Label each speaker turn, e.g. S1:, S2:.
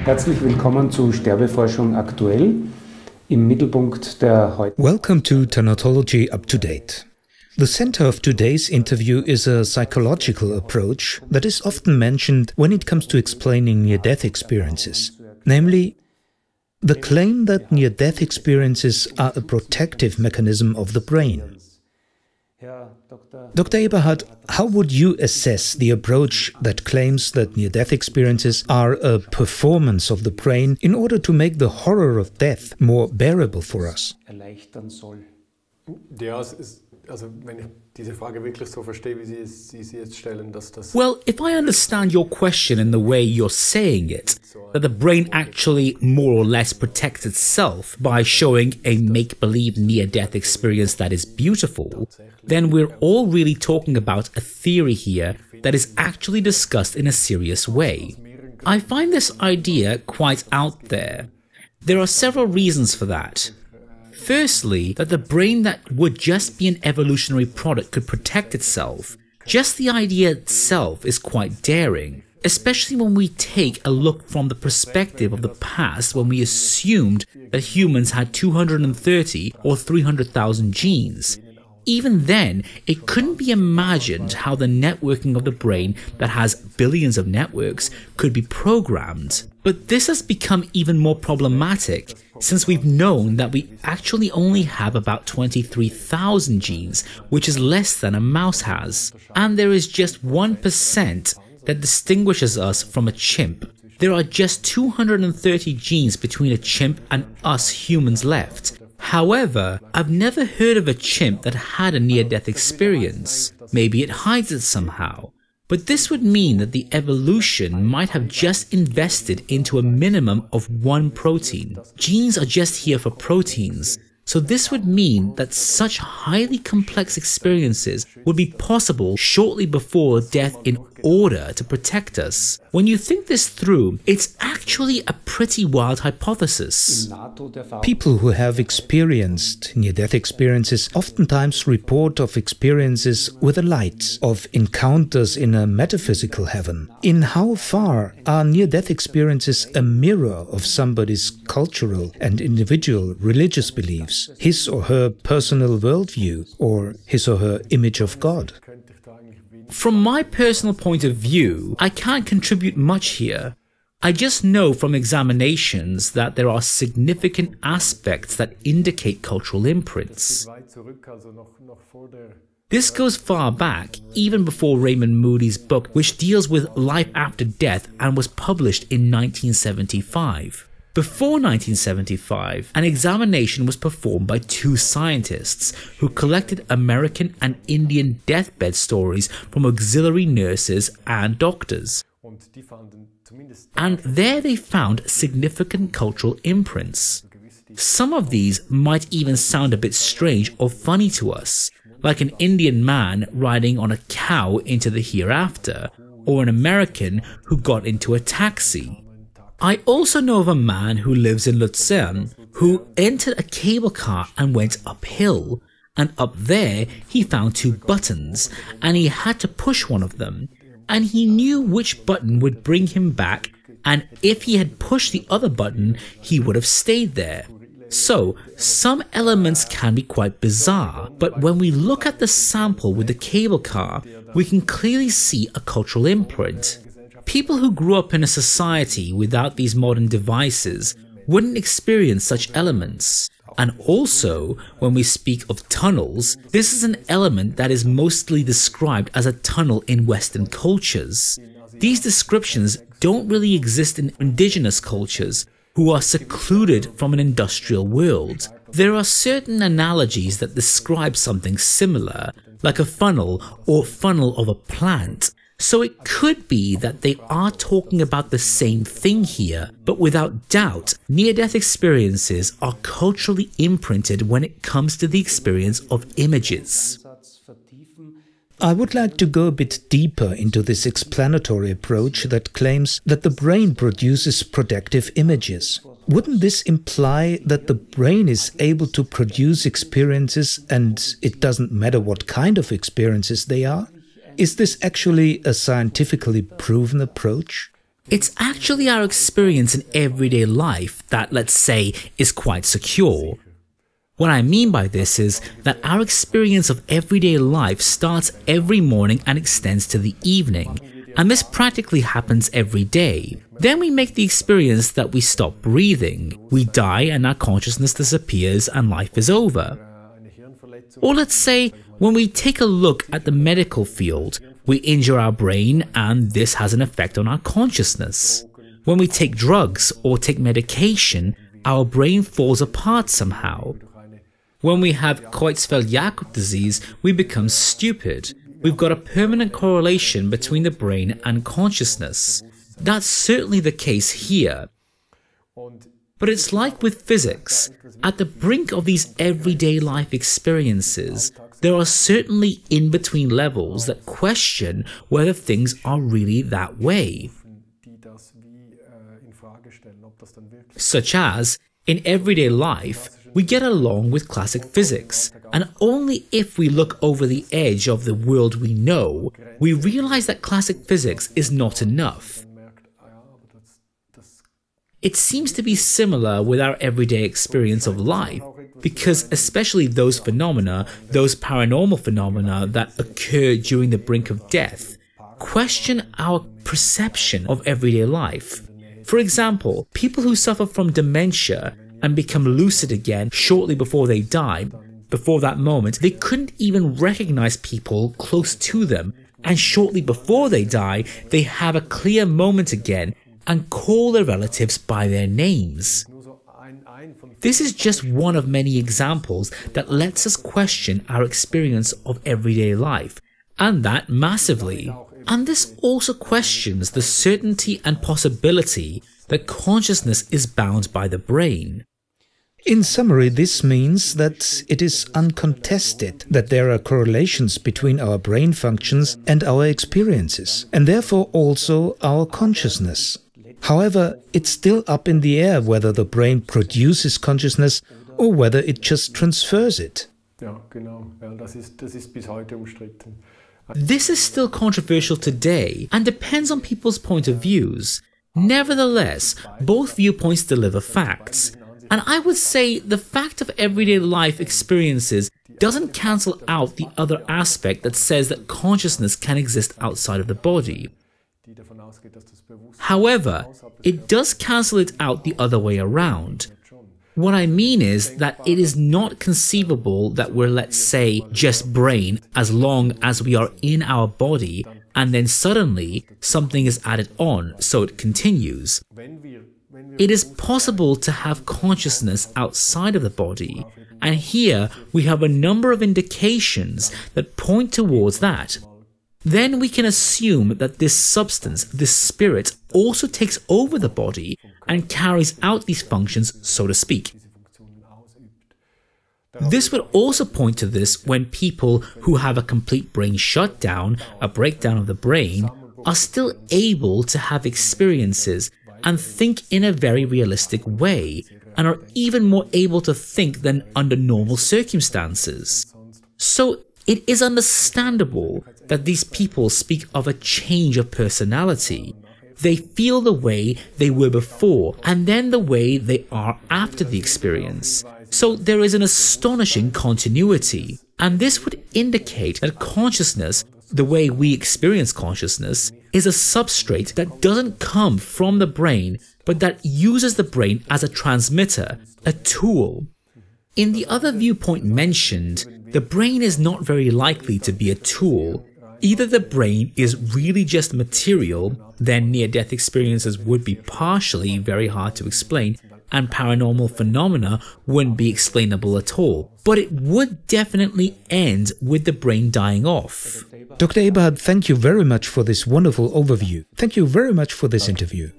S1: Herzlich willkommen zu Sterbeforschung aktuell im Mittelpunkt der heutigen.
S2: Welcome to Thanatology Up to Date. The center of today's interview is a psychological approach that is often mentioned when it comes to explaining near-death experiences, namely the claim that near-death experiences are a protective mechanism of the brain. Dr. Eberhard, how would you assess the approach that claims that near-death experiences are a performance of the brain in order to make the horror of death more bearable for us?
S3: Ja, also wenn ich diese Frage wirklich so verstehe, wie Sie jetzt stellen, dass das...
S4: Well, if I understand your question in the way you're saying it, that the brain actually more or less protects itself by showing a make-believe near-death experience that is beautiful, then we're all really talking about a theory here that is actually discussed in a serious way. I find this idea quite out there. There are several reasons for that. Firstly, that the brain that would just be an evolutionary product could protect itself. Just the idea itself is quite daring, especially when we take a look from the perspective of the past when we assumed that humans had 230 or 300,000 genes. Even then, it couldn't be imagined how the networking of the brain that has billions of networks could be programmed. But this has become even more problematic since we've known that we actually only have about 23,000 genes, which is less than a mouse has. And there is just 1% that distinguishes us from a chimp. There are just 230 genes between a chimp and us humans left. However, I've never heard of a chimp that had a near-death experience. Maybe it hides it somehow. But this would mean that the evolution might have just invested into a minimum of one protein. Genes are just here for proteins. So this would mean that such highly complex experiences would be possible shortly before death in order to protect us. When you think this through, it's actually a pretty wild hypothesis.
S2: People who have experienced near-death experiences oftentimes report of experiences with the light, of encounters in a metaphysical heaven. In how far are near-death experiences a mirror of somebody's cultural and individual religious beliefs, his or her personal worldview, or his or her image of God?
S4: From my personal point of view, I can't contribute much here. I just know from examinations that there are significant aspects that indicate cultural imprints. This goes far back, even before Raymond Moody's book, which deals with life after death and was published in 1975. Before 1975, an examination was performed by two scientists who collected American and Indian deathbed stories from auxiliary nurses and doctors. And there they found significant cultural imprints. Some of these might even sound a bit strange or funny to us, like an Indian man riding on a cow into the hereafter, or an American who got into a taxi. I also know of a man who lives in Luzern who entered a cable car and went uphill, and up there he found two buttons and he had to push one of them, and he knew which button would bring him back, and if he had pushed the other button he would have stayed there. So, some elements can be quite bizarre, but when we look at the sample with the cable car, we can clearly see a cultural imprint. People who grew up in a society without these modern devices wouldn't experience such elements. And also, when we speak of tunnels, this is an element that is mostly described as a tunnel in Western cultures. These descriptions don't really exist in indigenous cultures, who are secluded from an industrial world. There are certain analogies that describe something similar, like a funnel or funnel of a plant. So it could be that they are talking about the same thing here, but without doubt, near-death experiences are culturally imprinted when it comes to the experience of images.
S2: I would like to go a bit deeper into this explanatory approach that claims that the brain produces protective images. Wouldn't this imply that the brain is able to produce experiences and it doesn't matter what kind of experiences they are? Is this actually a scientifically proven approach?
S4: It's actually our experience in everyday life that, let's say, is quite secure. What I mean by this is that our experience of everyday life starts every morning and extends to the evening, and this practically happens every day. Then we make the experience that we stop breathing, we die and our consciousness disappears and life is over. Or let's say, when we take a look at the medical field, we injure our brain and this has an effect on our consciousness. When we take drugs or take medication, our brain falls apart somehow. When we have Creutzfeldt-Jakob disease, we become stupid. We've got a permanent correlation between the brain and consciousness. That's certainly the case here. But it's like with physics. At the brink of these everyday life experiences, there are certainly in-between levels that question whether things are really that way. Such as, in everyday life, we get along with classic physics, and only if we look over the edge of the world we know, we realize that classic physics is not enough. It seems to be similar with our everyday experience of life, because especially those phenomena, those paranormal phenomena that occur during the brink of death, question our perception of everyday life. For example, people who suffer from dementia and become lucid again shortly before they die, before that moment, they couldn't even recognize people close to them, and shortly before they die, they have a clear moment again and call their relatives by their names. This is just one of many examples that lets us question our experience of everyday life, and that massively. And this also questions the certainty and possibility that consciousness is bound by the brain.
S2: In summary, this means that it is uncontested that there are correlations between our brain functions and our experiences, and therefore also our consciousness. However, it's still up in the air whether the brain produces consciousness or whether it just transfers it.
S4: This is still controversial today and depends on people's point of views. Nevertheless, both viewpoints deliver facts. And I would say the fact of everyday life experiences doesn't cancel out the other aspect that says that consciousness can exist outside of the body. However, it does cancel it out the other way around. What I mean is that it is not conceivable that we're, let's say, just brain as long as we are in our body, and then suddenly something is added on, so it continues. It is possible to have consciousness outside of the body, and here we have a number of indications that point towards that. Then we can assume that this substance, this spirit, also takes over the body and carries out these functions, so to speak. This would also point to this when people who have a complete brain shutdown, a breakdown of the brain, are still able to have experiences and think in a very realistic way, and are even more able to think than under normal circumstances. So it is understandable that these people speak of a change of personality. They feel the way they were before, and then the way they are after the experience. So there is an astonishing continuity, and this would indicate that consciousness, the way we experience consciousness, is a substrate that doesn't come from the brain, but that uses the brain as a transmitter, a tool. In the other viewpoint mentioned, the brain is not very likely to be a tool. Either the brain is really just material, then near-death experiences would be partially very hard to explain, and paranormal phenomena wouldn't be explainable at all. But it would definitely end with the brain dying off.
S2: Dr. Eberhard, thank you very much for this wonderful overview. Thank you very much for this interview.